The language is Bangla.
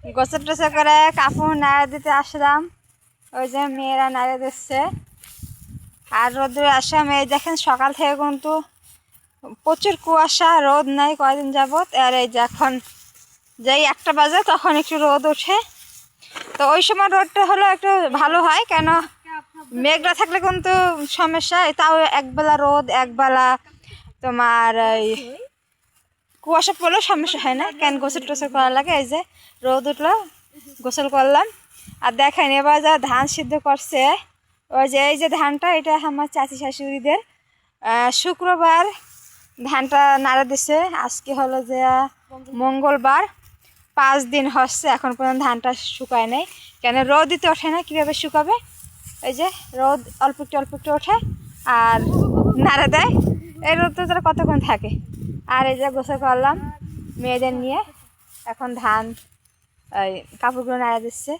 গোসল টোসল করে কাপড় নাড়া দিতে আসলাম। ওই যে মেয়েরা নাড়া দিচ্ছে। আর রোদ্রে আসা মেয়ে দেখেন সকাল থেকে কিন্তু প্রচুর কুয়াশা, রোদ নাই কয়দিন যাবত। আর এই যে এখন যেই 1টা বাজে তখন একটু রোদ ওঠে। তো ওই সময় রোদটা হলো একটু ভালো হয়, কেন মেঘলা থাকলে কিন্তু সমস্যা। তাও একবেলা রোদ একবেলা তোমার এই কুয়াশা পড়লেও সমস্যা হয় না, কেন গোসল টোসল করা লাগে। এই যে রোদ উঠলো, গোসল করলাম। আর দেখেন এবার যা ধান সিদ্ধ করছে, ওই যে এই যে ধানটা, এটা আমার চাচি শাশুড়িদের শুক্রবার ধানটা নাড়া দিছে। আজকে হলো যে মঙ্গলবার, 5 দিন হচ্ছে এখন পর্যন্ত ধানটা শুকায় নাই। কেন রোদ দিতে ওঠে না, কীভাবে শুকাবে। এই যে রোদ অল্প একটু ওঠে আর নাড়া দেয়। এই রোদ তো তারা কতক্ষণ থাকে। আর এই যে গোসল করলাম মেয়েদের নিয়ে, এখন ধান এই কাপড়গুলো নাড়া দিচ্ছে।